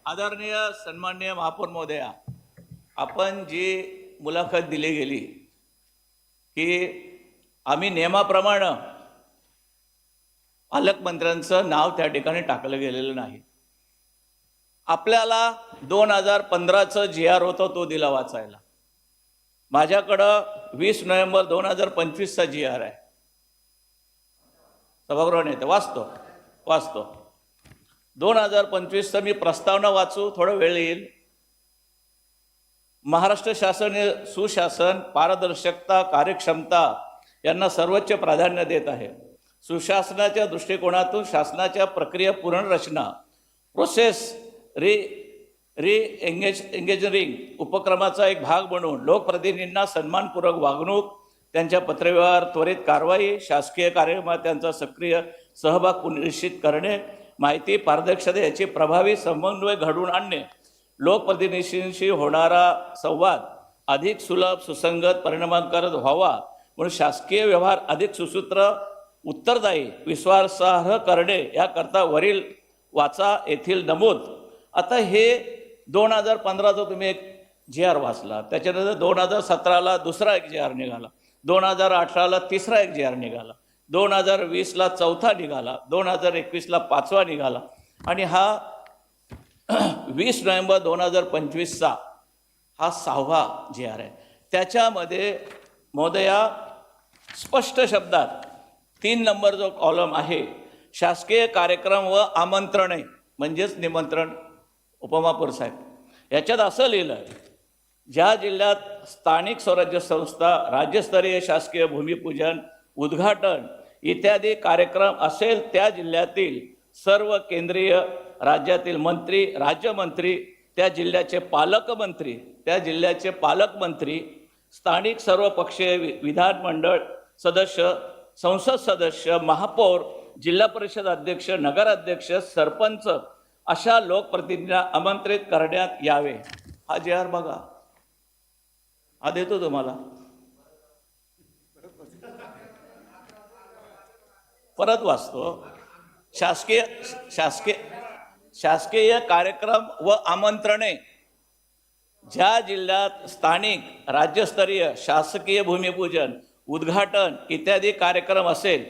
आदरणीय सन्माननीय महापौर महोदया, आपण जी मुलाखत दिली गेली की आम्ही नियमाप्रमाणे पालकमंत्र्यांचं नाव त्या ठिकाणी टाकलं गेलेलं नाही. आपल्याला 2015चं GR होतं, तो दिला वाचायला. माझ्याकडं 20 नोव्हेंबर 2025चा GR आहे. सभागृह नेते वाचतो 2025चा मी प्रस्तावना वाचू, थोडा वेळ येईल. महाराष्ट्र शासन हे सुशासन, पारदर्शकता, कार्यक्षमता यांना सर्वोच्च प्राधान्य देत आहे. सुशासनाच्या दृष्टिकोनातून शासनाच्या प्रक्रिया पुनर्रचना, प्रोसेस एंगेजरिंग उपक्रमाचा एक भाग बनवून लोकप्रतिनिधींना सन्मानपूर्वक वागणूक, त्यांच्या पत्रव्यवहार त्वरित कारवाई, शासकीय कार्यक्रमात त्यांचा सक्रिय सहभाग निश्चित करणे, माहिती पारदर्शकता याची प्रभावी समन्वय घडवून आणणे, लोकप्रतिनिधींशी होणारा संवाद अधिक सुलभ, सुसंगत, परिणामकारक व्हावा म्हणून शासकीय व्यवहार अधिक सुसूत्र, उत्तरदायी, विश्वासार्ह करणे याकरता वरील वाचा येथील नमूद. आता हे 2015चा तुम्ही एक GR वाचला, त्याच्यानंतर 2017ला दुसरा एक GR निघाला, 2018ला तिसरा एक GR निघाला, 2020ला चौथा निघाला, 2021ला पाचवा निघाला आणि हा 20 नोव्हेंबर 2025चा हा 6वा GR आहे. त्याच्यामध्ये महोदया स्पष्ट शब्दात 3 नंबर जो कॉलम आहे, शासकीय कार्यक्रम व आमंत्रणे म्हणजेच निमंत्रण, उपमहापौर साहेब, याच्यात असं लिहिलं आहे, ज्या जिल्ह्यात स्थानिक स्वराज्य संस्था, राज्यस्तरीय शासकीय भूमिपूजन, उद्घाटन इत्यादी कार्यक्रम असेल त्या जिल्ह्यातील सर्व केंद्रीय, राज्यातील मंत्री, राज्यमंत्री, त्या जिल्ह्याचे पालकमंत्री, स्थानिक सर्व पक्षीय विधानमंडळ सदस्य, संसद सदस्य, महापौर, जिल्हा परिषद अध्यक्ष, नगराध्यक्ष, सरपंच अशा लोकप्रतिनिधींना आमंत्रित करण्यात यावे. हा GR बघा, हा देतो तुम्हाला. परत वाचतो. शासकीय कार्यक्रम व आमंत्रणे ज्या जिल्ह्यात स्थानिक, राज्यस्तरीय शासकीय भूमिपूजन, उद्घाटन इत्यादी कार्यक्रम असेल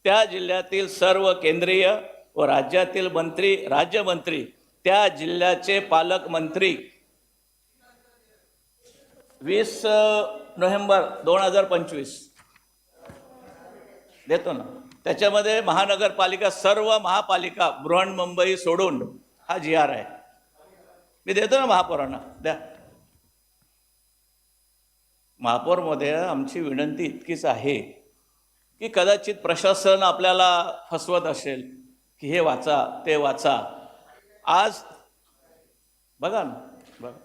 त्या जिल्ह्यातील सर्व केंद्रीय व राज्यातील मंत्री, राज्यमंत्री, त्या जिल्ह्याचे पालकमंत्री. 20 नोव्हेंबर 2025 देतो ना. त्याच्यामध्ये महानगरपालिका, सर्व महापालिका बृहन्मुंबई सोडून हा GR आहे. मी देतो ना महापौरांना, द्या. महापौर महोदय, आमची विनंती इतकीच आहे की कदाचित प्रशासन आपल्याला फसवत असेल की हे वाचा, ते वाचा. आज बघा ना, बघा.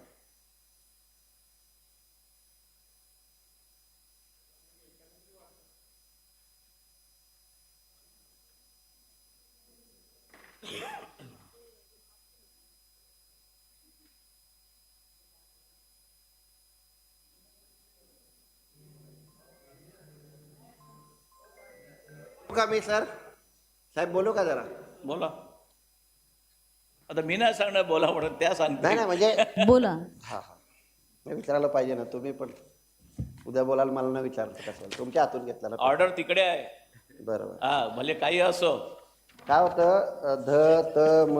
का मी सर साहेब बोलू का जरा? बोला. आता मी नाही सांगणार बोला म्हणून, त्या सांगते. नाही म्हणजे बोला. हा मी विचारायला पाहिजे ना, तुम्ही पण उद्या बोलाल, मला ना विचारलं कसं तुमच्या हातून घेतला ना. ऑर्डर तिकडे आहे. बरोबर. हा, भले काही असो. काय होतं, ध त म,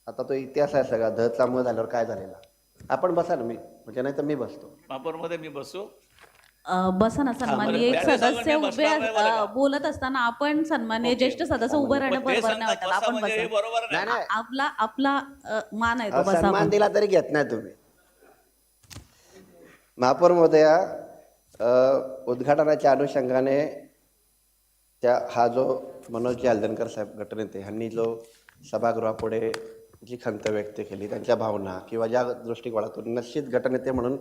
आता तो इतिहास आहे सगळा. ध चा म झाल्यावर काय झालेला, आपण बसा ना, मी म्हणजे नाही तर मी बसतो. महापौर मध्ये मी बसू. बसा ना. सन्माननीय एक सदस्य उभे बोलत असताना आपण सन्माननीय ज्येष्ठ सदस्य उभं राहणं बरोबर नाही वाटत. आपण म्हणजे बसा. बरोबर नाही. नाही आपला मान आहे तो. बसा सन्मान आपण. दिला तरी घेत नाही तुम्ही. महापौर महोदया, उद्घाटनाच्या अनुषंगाने हा जो मनोज हलदनकर साहेब गटनेते ह्यांनी जो सभागृहापुढे जी खंत व्यक्त केली, त्यांच्या भावना किंवा ज्या दृष्टिकोनातून, निश्चित गटनेते म्हणून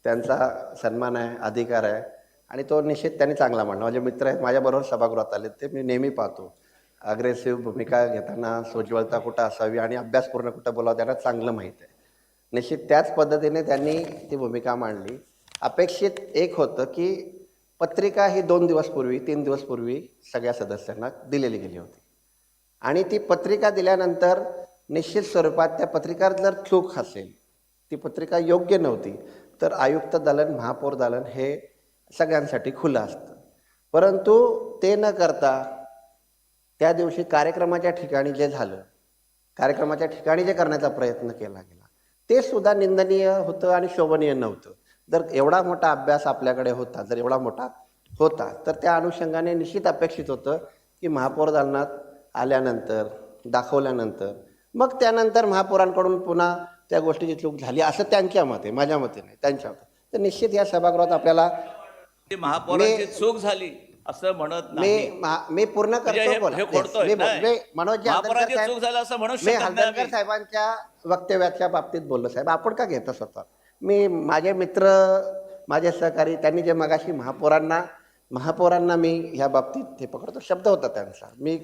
त्यांचा सन्मान आहे, अधिकार आहे आणि तो निश्चित त्यांनी चांगला मांडला. माझे मित्र आहेत, माझ्याबरोबर सभागृहात आले, ते मी नेहमी पाहतो. अग्रेसिव्ह भूमिका घेताना सोज्वळता कुठं असावी आणि अभ्यासपूर्ण कुठं बोलावं त्यांना चांगलं माहीत आहे. निश्चित त्याच पद्धतीने त्यांनी ती भूमिका मांडली. अपेक्षित एक होतं की पत्रिका ही 2 दिवस पूर्वी, 3 दिवस पूर्वी सगळ्या सदस्यांना दिलेली गेली होती आणि ती पत्रिका दिल्यानंतर निश्चित स्वरूपात त्या पत्रिकात जर चूक असेल, ती पत्रिका योग्य नव्हती, तर आयुक्त दालन, महापौर दालन हे सगळ्यांसाठी खुलं असतं. परंतु ते न करता त्या दिवशी कार्यक्रमाच्या ठिकाणी जे झालं, कार्यक्रमाच्या ठिकाणी जे करण्याचा प्रयत्न केला गेला, ते सुद्धा निंदनीय होतं आणि शोभनीय नव्हतं. जर एवढा मोठा अभ्यास आपल्याकडे होता, जर एवढा मोठा होता, तर त्या अनुषंगाने निश्चित अपेक्षित होतं की महापौर दालनात आल्यानंतर, दाखवल्यानंतर, मग त्यानंतर महापौरांकडून पुन्हा त्या गोष्टीची चूक झाली असं त्यांच्या मते, माझ्या मते नाही, त्यांच्या मते. तर निश्चित या सभागृहात आपल्याला महापौरांची चूक झाली असं म्हणत नाही. मी पूर्ण म्हणजे करतो हे बोला. खोडतोय, मी नाही. मनोज महापौरांची चूक झाली असं म्हणू मी शकत नाही हलदणकर आम्ही. साहेबांच्या वक्तव्याच्या बाबतीत बोललो. साहेब, आपण का घेता स्वतः? मी माझे मित्र, माझे सहकारी, त्यांनी जे मगाशी महापौरांना मी ह्या बाबतीत हे पकडतो शब्द होता त्यांचा, मी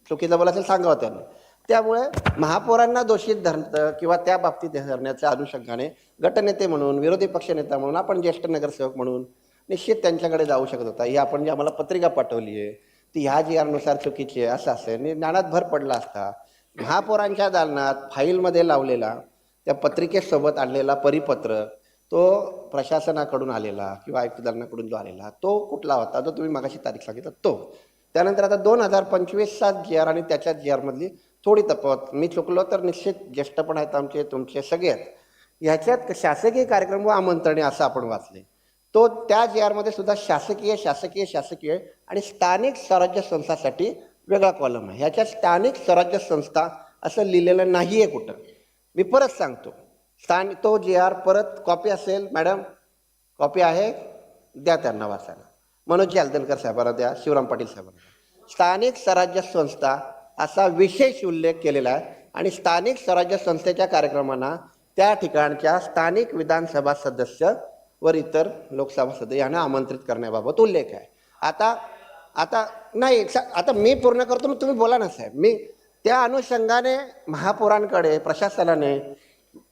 चुकीचं बोला असेल सांगावं त्यांनी. त्यामुळे महापौरांना दोषीत धरतं किंवा त्या बाबतीत धरण्याच्या अनुषंगाने गटनेते म्हणून, विरोधी पक्षनेता म्हणून, आपण ज्येष्ठ नगरसेवक म्हणून निश्चित त्यांच्याकडे जाऊ शकत होता. ही आपण जी आम्हाला पत्रिका पाठवली आहे ती ह्या जी नुसार चुकीची आहे असं असेल आणि ज्ञानात भर पडला असता. महापौरांच्या दालनात फाईलमध्ये लावलेला त्या पत्रिकेसोबत आणलेला परिपत्र, तो प्रशासनाकडून आलेला किंवा आयुक्त दालनाकडून जो आलेला, तो कुठला होता, जो तुम्ही मगाशी तारीख सांगितलं तो. त्यानंतर आता 2025चा GR आणि त्याच्या GR मधली थोडी तफावत. मी चुकलो तर निश्चित ज्येष्ठ पण आहेत आमचे, तुमचे सगळे आहेत. ह्याच्यात शासकीय कार्यक्रम व आमंत्रणे असं आपण वाचले, तो त्या GR मध्ये सुद्धा शासकीय आणि स्थानिक स्वराज्य संस्थांसाठी वेगळा कॉलम आहे. ह्याच्यात स्थानिक स्वराज्य संस्था असं लिहिलेलं नाही आहे कुठं. मी परत सांगतो, तो GR परत कॉपी असेल, मॅडम कॉपी आहे, द्या त्यांना वाचायला. मनोज हलदणकर साहेबांना द्या, शिवराम पाटील साहेबांना. स्थानिक स्वराज्य संस्था असा विशेष उल्लेख केलेला आहे आणि स्थानिक स्वराज्य संस्थेच्या कार्यक्रमांना त्या ठिकाणच्या स्थानिक विधानसभा सदस्य वर इतर लोकसभा सदस्य यांना आमंत्रित करण्याबाबत उल्लेख आहे. आता मी पूर्ण करतो, मग तुम्ही बोला ना साहेब. मी त्या अनुषंगाने महापौरांकडे प्रशासनाने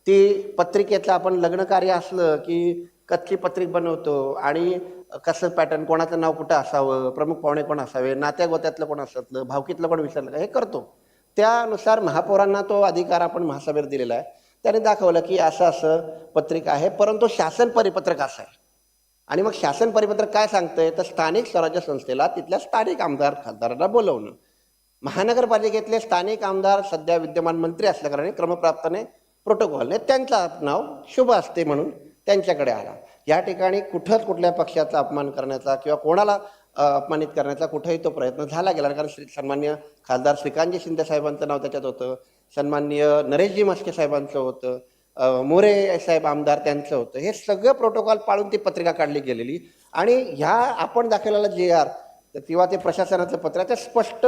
ती पत्रिकेचं, आपण लग्न कार्य असलं की कच्ची पत्रिक बनवतो आणि कसं पॅटर्न, कोणाचं नाव कुठं असावं, प्रमुख पाहुणे कोण असावे, नात्या गोत्यातलं कोण असतलं, भावकीतलं कोण विसरलं का, हे करतो. त्यानुसार महापौरांना तो अधिकार आपण महासभेवर दिलेला आहे. त्याने दाखवलं की असं पत्रिका आहे, परंतु शासन परिपत्रक असं आहे. आणि मग शासन परिपत्रक काय सांगतंय, तर स्थानिक स्वराज्य संस्थेला तिथल्या स्थानिक आमदार खासदारांना बोलवणं. महानगरपालिकेतले स्थानिक आमदार सध्या विद्यमान मंत्री असल्याकारणे क्रमप्राप्तने प्रोटोकॉलने त्यांचं नाव शुभ असते म्हणून त्यांच्याकडे आला. या ठिकाणी कुठंच कुठल्या पक्षाचा अपमान करण्याचा किंवा कोणाला अपमानित करण्याचा कुठेही तो प्रयत्न झाला गेला, कारण सन्मान्य खासदार श्रीकांतजी शिंदे साहेबांचं नाव त्याच्यात होतं, सन्माननीय नरेशजी म्हस्के साहेबांचं होतं, मोरे साहेब आमदार त्यांचं होतं. हे सगळं प्रोटोकॉल पाळून ती पत्रिका काढली गेलेली. आणि ह्या आपण दाखवलेला GR किंवा ते प्रशासनाचं पत्र, ते स्पष्ट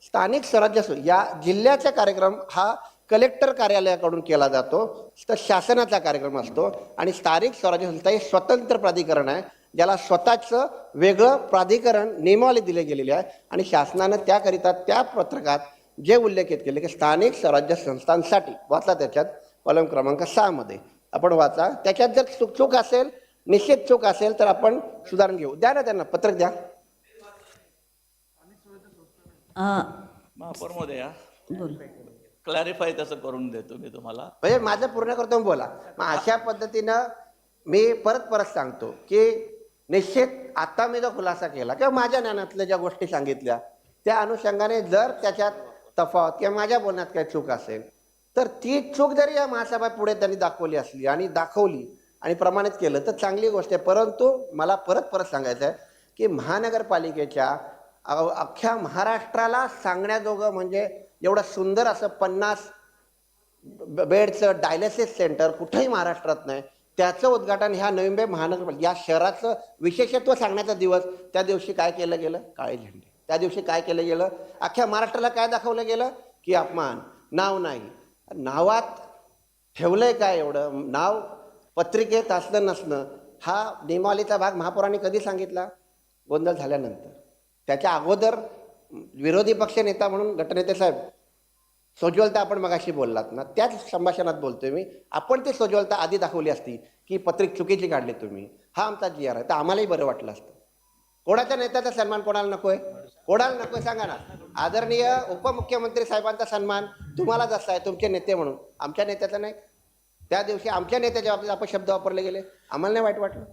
स्थानिक स्वराज्य या जिल्ह्याचा कार्यक्रम हा कलेक्टर कार्यालयाकडून केला जातो, तर शासनाचा कार्यक्रम असतो. आणि स्थानिक स्वराज्य संस्था हे स्वतंत्र प्राधिकरण आहे, ज्याला स्वतःचं वेगळं प्राधिकरण नियमावली दिले गेलेली आहे. आणि शासनानं त्याकरिता त्या पत्रकात जे उल्लेखित केले की स्थानिक स्वराज्य संस्थांसाठी, वाचा त्याच्यात कॉलम क्रमांक 6 मध्ये आपण वाचा. त्याच्यात जर चूक असेल, निश्चित चूक असेल, तर आपण सुधारण घेऊ. द्या ना त्यांना पत्रक द्या. महापौर महोदया, बोल. क्लॅरिफाय तसं करून देतो मी तुम्हाला. म्हणजे माझं पूर्ण करतो बोला. मग अशा पद्धतीनं मी परत सांगतो की निश्चित आता मी जो खुलासा केला किंवा माझ्या ज्ञानातल्या ज्या गोष्टी सांगितल्या, त्या अनुषंगाने जर त्याच्यात तफावत किंवा माझ्या बोलण्यात काही चूक असेल, तर ती चूक जरी या महासभा पुढे त्यांनी दाखवली असली आणि प्रमाणित केलं तर चांगली गोष्ट आहे. परंतु मला परत सांगायचं आहे की महानगरपालिकेच्या अख्ख्या महाराष्ट्राला सांगण्याजोगं म्हणजे एवढं सुंदर असं 50 बेडचं डायलिसिस सेंटर कुठेही महाराष्ट्रात नाही. त्याचं उद्घाटन ह्या नवी मुंबई महानगरपालिका, या शहराचं विशेषत्व सांगण्याचा दिवस, त्या दिवशी काय केलं गेलं, काळे झेंडे. त्या दिवशी काय केलं गेलं, अख्ख्या महाराष्ट्राला काय दाखवलं गेलं की अपमान, नाव नाही. नावात ठेवलंय काय एवढं, नाव पत्रिकेत असलं नसणं, हा नियमावलीचा भाग महापौरांनी कधी सांगितला, गोंधळ झाल्यानंतर. त्याच्या अगोदर विरोधी पक्ष नेता म्हणून गटनेते साहेब, सोज्वलता आपण मगाशी बोललात ना, त्याच संभाषणात बोलतोय मी. आपण ती सोज्वलता आधी दाखवली असती की पत्रिक चुकीची काढली तुम्ही, हा आमचा GR आहे, तर आम्हालाही बरं वाटलं असतं. कोणाच्या नेत्याचा सन्मान कोणाला नकोय. कोणाला नको सांगा ना. आदरणीय उपमुख्यमंत्री साहेबांचा सन्मान तुम्हाला जसा आहे तुमचे नेते म्हणून, आमच्या नेत्याचा नाही. त्या दिवशी आमच्या नेत्याच्या बाबतीत अपशब्द वापरले गेले, आम्हाला नाही वाईट वाटलं.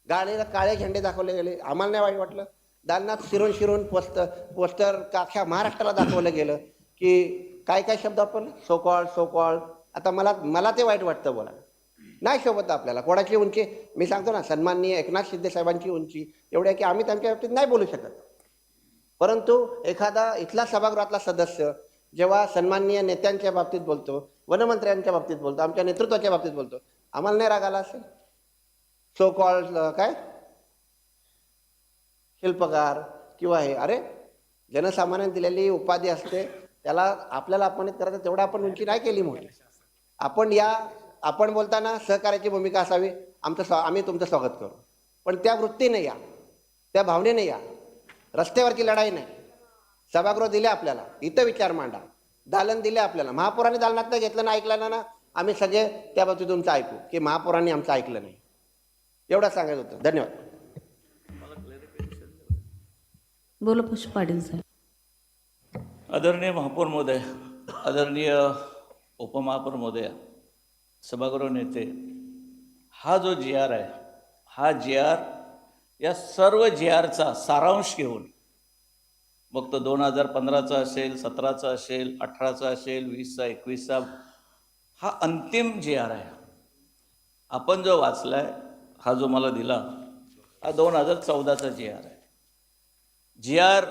गाडीला काळे झेंडे दाखवले गेले, आम्हाला नाही वाईट वाटलं. दालनात शिरून पोस्टर अख्ख्या महाराष्ट्राला दाखवलं गेलं की काय काय शब्द वापरले, सो कॉल्ड. आता मला ते वाईट वाटतं बोला, नाही शोभत आपल्याला. कोणाची उंची, मी सांगतो ना, सन्माननीय एकनाथ शिंदे साहेबांची उंची एवढी आहे की आम्ही त्यांच्या बाबतीत नाही बोलू शकत. परंतु एखादा इथला सभागृहातला सदस्य जेव्हा सन्माननीय नेत्यांच्या बाबतीत बोलतो, वनमंत्र्यांच्या बाबतीत बोलतो, आमच्या नेतृत्वाच्या बाबतीत बोलतो, आम्हाला नाही राग आला असेल. सो कॉल्ड काय शिल्पकार किंवा हे, अरे जनसामान्यांनी दिलेली उपाधी असते, त्याला आपल्याला अपमानित करायचं तेवढा आपण उंची नाही केली मोठी. आपण बोलताना सहकार्याची भूमिका असावी, आम्ही तुमचं स्वागत करू, पण त्या वृत्तीने या, त्या भावनेने या. रस्त्यावरची लढाई नाही. सभागृह दिले आपल्याला, इथं विचार मांडा. दालन दिले आपल्याला, महापौरांनी दालनात घेतलं ना, ऐकलं ना, आम्ही सगळे त्या बाबतीत तुमचं ऐकू की महापौरांनी आमचं ऐकलं नाही. एवढं सांगायचं होतं. धन्यवाद. बोला पुष्प पाटील साहेब. आदरणीय महापौर महोदय, आदरणीय उपमहापौर महोदय, सभागृह नेते, हा जो जी आर आहे, हा जी आर या सर्व जी आरचा सारांश घेऊन, मग तो 2015चा असेल, 17चा असेल, 18चा असेल, 20चा, 21चा, हा अंतिम जी आर आहे. आपण जो वाचलाय, हा जो मला दिला, हा 2014चा जी आर आहे. जी आर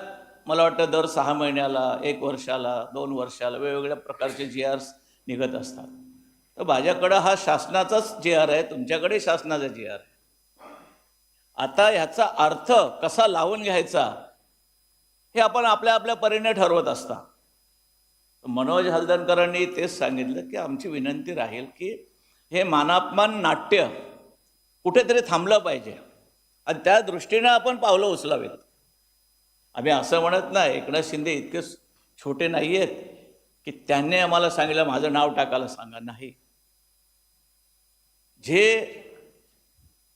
मला वाटतं दर 6 महिन्याला, 1 वर्षाला, 2 वर्षाला वेगवेगळ्या प्रकारचे जी आर्स निघत असतात. तर माझ्याकडं हा शासनाचाच जी आर आहे, तुमच्याकडे शासनाचा जी आर आहे. आता ह्याचा अर्थ कसा लावून घ्यायचा हे आपण आपल्या परीने ठरवत असता. मनोज हलदनकरांनी तेच सांगितलं की आमची विनंती राहील की हे मानापमान नाट्य कुठेतरी थांबलं पाहिजे आणि त्या दृष्टीनं आपण पावलं उचलावीत. आम्ही असं म्हणत नाही, एकनाथ शिंदे इतके छोटे नाही आहेत की त्यांनी आम्हाला सांगितलं माझं नाव टाकायला सांगा. नाही, जे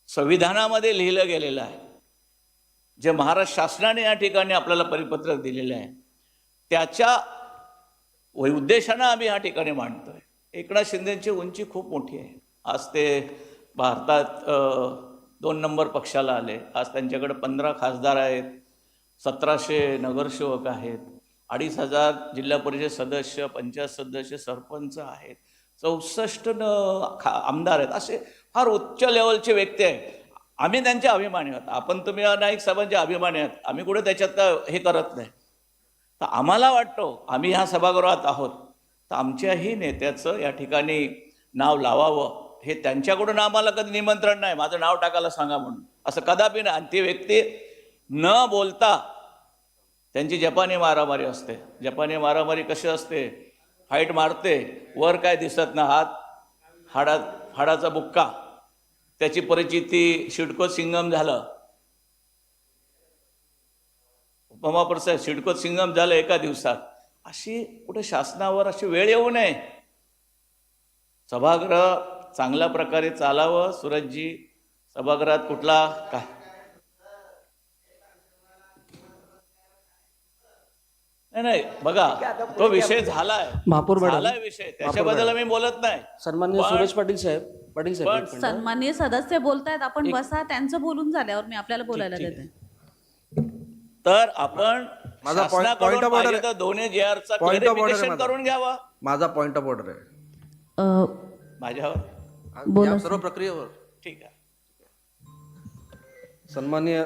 संविधानामध्ये लिहिलं गेलेलं आहे, जे महाराष्ट्र शासनाने या ठिकाणी आपल्याला परिपत्रक दिलेलं आहे, त्याच्या उद्देशानं आम्ही या ठिकाणी मांडतोय. एकनाथ शिंदेची उंची खूप मोठी आहे. आज ते भारतात 2 नंबर पक्षाला आले. आज त्यांच्याकडे 15 खासदार आहेत, 1700 नगरसेवक आहेत, 2500 जिल्हा परिषद सदस्य, पंचायत सदस्य, सरपंच आहेत, 64 आमदार आहेत. असे फार उच्च लेवलचे व्यक्ती आहेत. आम्ही त्यांचे अभिमानी आहोत. आपण तुम्ही नाईक साहेबांचे अभिमानी आहात, आम्ही कुठे त्याच्यात हे करत नाही. तर आम्हाला वाटतो, आम्ही ह्या सभागृहात आहोत, तर आमच्याही नेत्याचं या ठिकाणी नाव लावावं. हे त्यांच्याकडून आम्हाला कधी निमंत्रण नाही, माझं नाव टाकायला सांगा म्हणून, असं कदापि नाही. आणि ती व्यक्ती न बोलता त्यांची जपानी मारामारी असते. जपानी मारामारी कशी असते, फाईट मारते, वर काय दिसत ना, हाडाचा बुक्का, त्याची परिचिती सिडको सिंगम झालं. उपमहापौर साहेब, सिडको सिंगम झालं एका दिवसात. अशी कुठे शासनावर अशी वेळ येऊ नये. सभागृह चांगल्या प्रकारे चालावं. सूरजजी, सभागृहात कुठला काय नाही बघा, तो विषय झालाय, झालाय विषय, त्याच्याबद्दल मी बोलत नाही. सन्माननीय सुरेश पाटील साहेब, एक मिनिट. सन्माननीय सदस्य बोलतायत, आपण बसा. त्यांचं बोलून झाल्यावर मी आपल्याला बोलायला देते. तर आपण माझा शासनाकडून point of order पाहिजे तर दोन्ही JR चा point of order clarification आहे करून घ्यावा. माझा पॉइंट ऑफ ऑर्डर आहे माझ्यावर बोला या सर्व प्रक्रियेवर. ठीक आहे. सन्माननीय